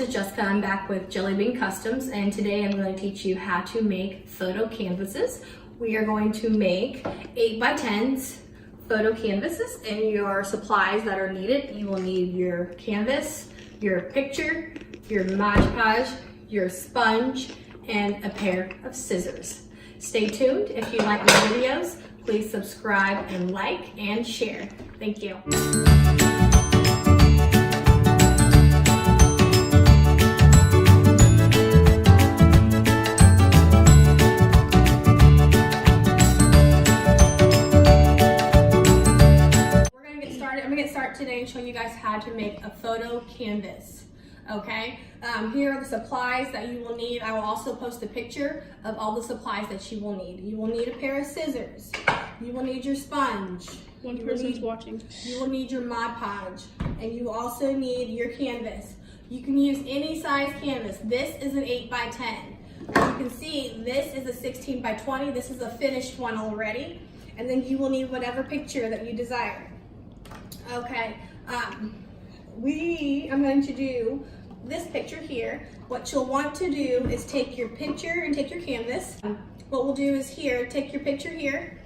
is Jessica. I'm back with Jelly Bean Customs, and today I'm going to teach you how to make photo canvases. We are going to make 8x10s photo canvases, and your supplies that are needed. You will need your canvas, your picture, your Mod Podge, your sponge, and a pair of scissors. Stay tuned. If you like my videos, please subscribe and like and share. Thank you. I'm gonna get started today and show you guys how to make a photo canvas. Okay, here are the supplies that you will need. I will also post a picture of all the supplies that you will need. You will need a pair of scissors. You will need your sponge. One person's watching. You will need your Mod Podge, and you also need your canvas. You can use any size canvas. This is an 8x10. As you can see, this is a 16x20. This is a finished one already. And then you will need whatever picture that you desire. Okay, I'm going to do this picture here. What you'll want to do is take your picture and take your canvas. What we'll do is here, take your picture here,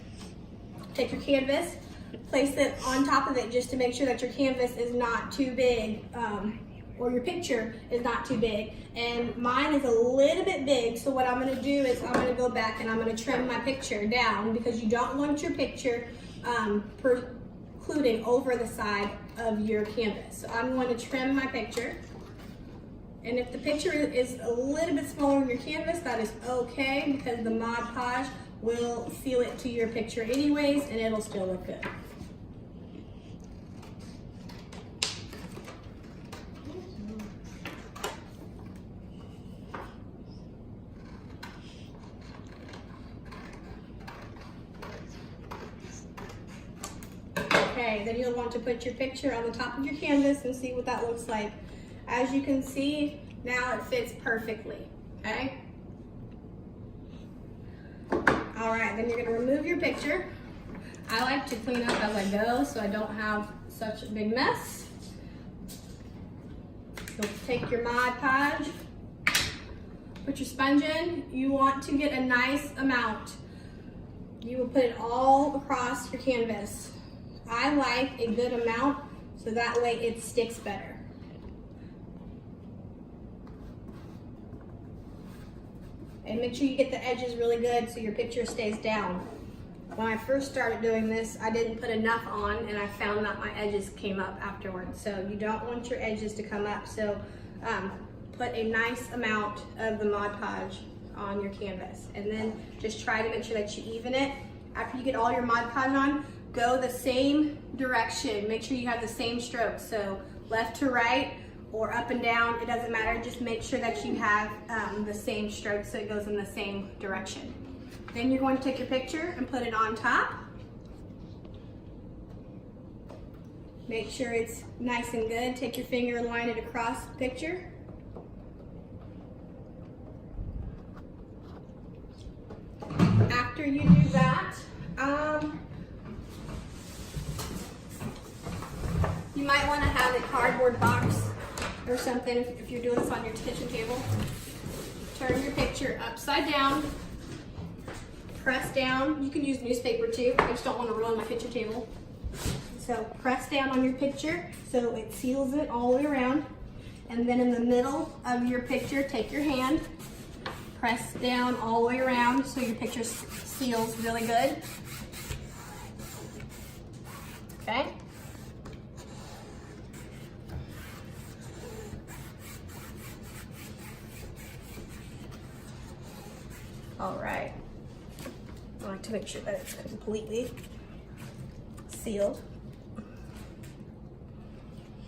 take your canvas, place it on top of it just to make sure that your canvas is not too big, or your picture is not too big. And mine is a little bit big, so what I'm gonna do is I'm gonna go back and I'm gonna trim my picture down because you don't want your picture including over the side of your canvas. So I'm going to trim my picture. And if the picture is a little bit smaller than your canvas, that is okay because the Mod Podge will seal it to your picture anyways and it'll still look good. Okay, then you'll want to put your picture on the top of your canvas and see what that looks like. As you can see, now it fits perfectly, okay? All right, then you're gonna remove your picture. I like to clean up as I go so I don't have such a big mess. You'll take your Mod Podge, put your sponge in. You want to get a nice amount. You will put it all across your canvas. I like a good amount so that way it sticks better. And make sure you get the edges really good so your picture stays down. When I first started doing this, I didn't put enough on and I found that my edges came up afterwards. So you don't want your edges to come up. So put a nice amount of the Mod Podge on your canvas. And then just try to make sure that you even it. After you get all your Mod Podge on, go the same direction. Make sure you have the same strokes. So left to right or up and down, it doesn't matter. Just make sure that you have the same strokes so it goes in the same direction. Then you're going to take your picture and put it on top. Make sure it's nice and good. Take your finger and line it across the picture. After you do that, you might want to have a cardboard box or something if you're doing this on your kitchen table. Turn your picture upside down, press down. You can use newspaper too. I just don't want to ruin my picture table. So press down on your picture so it seals it all the way around. And then in the middle of your picture, take your hand, press down all the way around so your picture seals really good. Okay? All right, I like to make sure that it's completely sealed.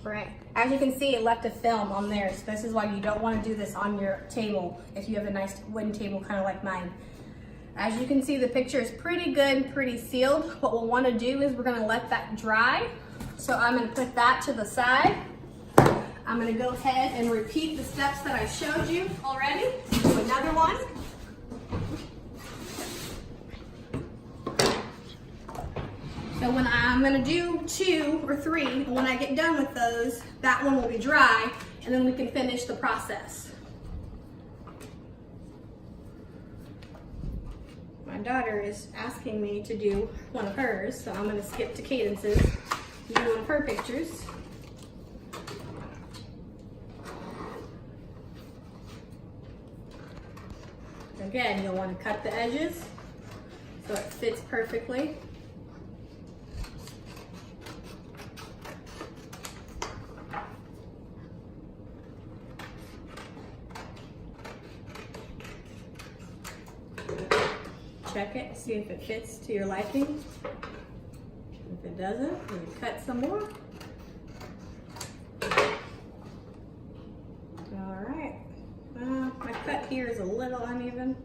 Right, as you can see, it left a film on there, so this is why you don't want to do this on your table if you have a nice wooden table kind of like mine. As you can see, the picture is pretty good, pretty sealed. What we'll want to do is we're going to let that dry. So I'm going to put that to the side. I'm going to go ahead and repeat the steps that I showed you already. Do another one. So when I'm gonna do 2 or 3, and when I get done with those, that one will be dry, and then we can finish the process. My daughter is asking me to do one of hers, so I'm gonna skip to Cadence's, do one of her pictures. Again, you'll want to cut the edges so it fits perfectly. Check it, see if it fits to your liking. If it doesn't, then you cut some more. All right. My cut here is a little uneven.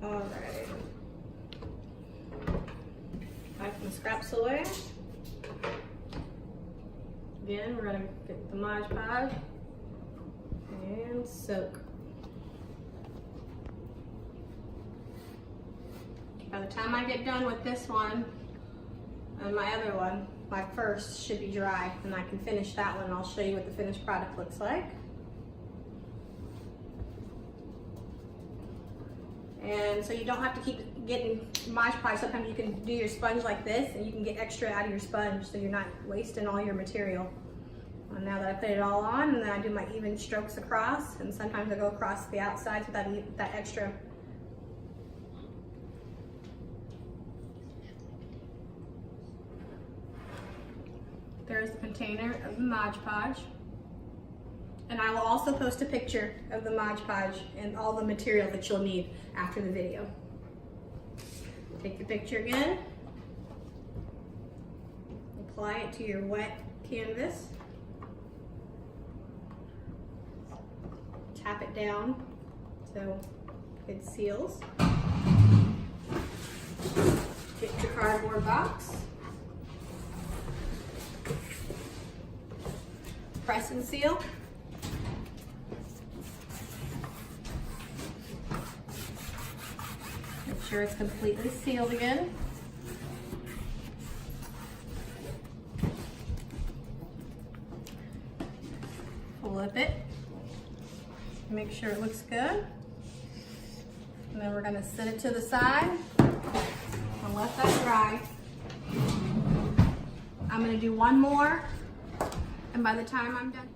All right. Wipe the scraps away. Again, we're gonna get the Mod Podge and soak. By the time I get done with this one and my other one, my first should be dry, and I can finish that one. I'll show you what the finished product looks like. And so you don't have to keep getting Mod Podge. Sometimes you can do your sponge like this, and you can get extra out of your sponge, so you're not wasting all your material. And now that I put it all on, and then I do my even strokes across, and sometimes I go across the outsides with that extra. There's the container of the Mod Podge. And I will also post a picture of the Mod Podge and all the material that you'll need after the video. Take the picture again. Apply it to your wet canvas. Tap it down so it seals. Get your cardboard box. Press and seal. Make sure it's completely sealed again. Flip it. Make sure it looks good. And then we're going to set it to the side and let that dry. I'm going to do one more, and by the time I'm done.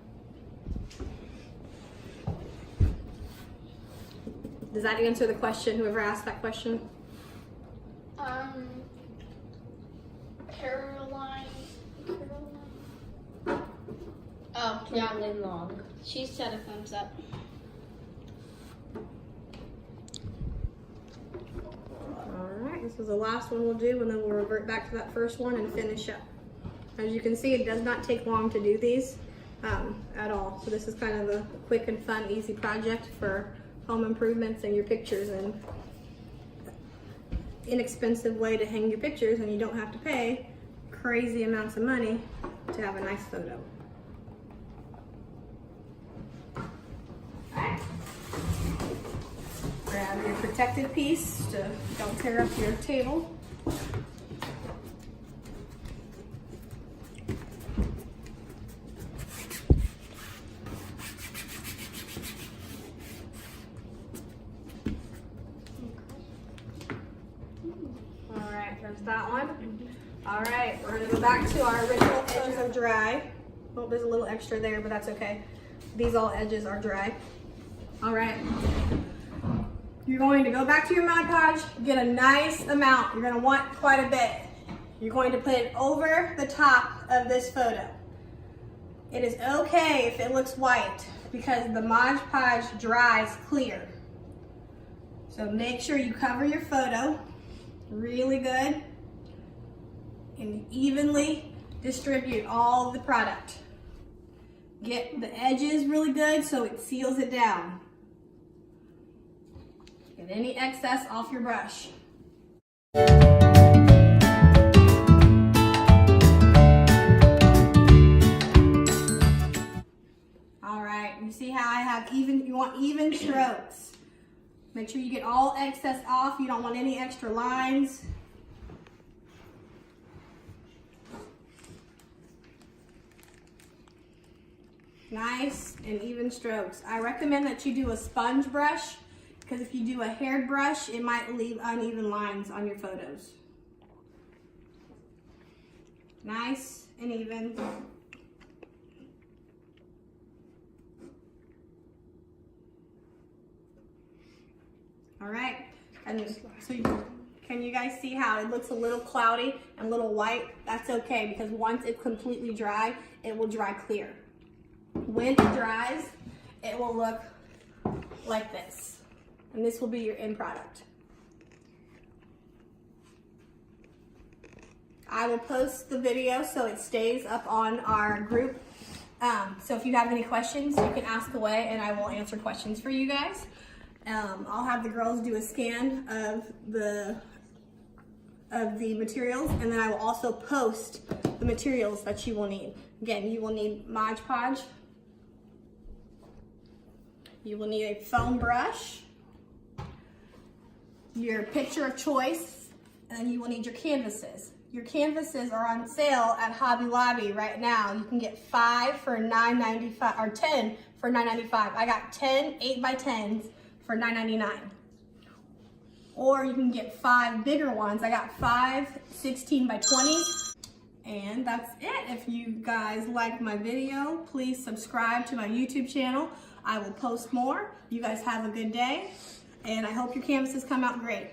Does that answer the question, whoever asked that question? Caroline. Oh, Carolyn Long. She said a thumbs up. Alright, this is the last one we'll do, and then we'll revert back to that first one and finish up. As you can see, it does not take long to do these at all. So this is kind of a quick and fun, easy project for home improvements and your pictures, and inexpensive way to hang your pictures, and you don't have to pay crazy amounts of money to have a nice photo. Alright. Grab your protected piece to don't tear up your table. There's that one. All right, we're gonna go back to our original edges are dry. Oh, there's a little extra there, but that's okay. These all edges are dry. All right. You're going to go back to your Mod Podge, get a nice amount. You're gonna want quite a bit. You're going to put it over the top of this photo. It is okay if it looks white because the Mod Podge dries clear. So make sure you cover your photo really good and evenly distribute all of the product. Get the edges really good so it seals it down. Get any excess off your brush. even strokes. Make sure you get all excess off. You don't want any extra lines. Nice and even strokes. I recommend that you do a sponge brush, because if you do a haired brush, it might leave uneven lines on your photos. Nice and even. All right, and so can you guys see how it looks a little cloudy and a little white? That's okay, because once it's completely dry, it will dry clear. When it dries, it will look like this, and this will be your end product. I will post the video so it stays up on our group. So if you have any questions, you can ask away and I will answer questions for you guys. I'll have the girls do a scan of the materials, and then I will also post the materials that you will need. Again, you will need Mod Podge. You will need a foam brush, your picture of choice, and then you will need your canvases. Your canvases are on sale at Hobby Lobby right now. You can get 5 for $9.95 or 10 for $9.95. I got 10 8x10s for $9.99. Or you can get 5 bigger ones. I got 5 16x20s. And that's it. If you guys like my video, please subscribe to my YouTube channel. I will post more. You guys have a good day, and I hope your canvases come out great.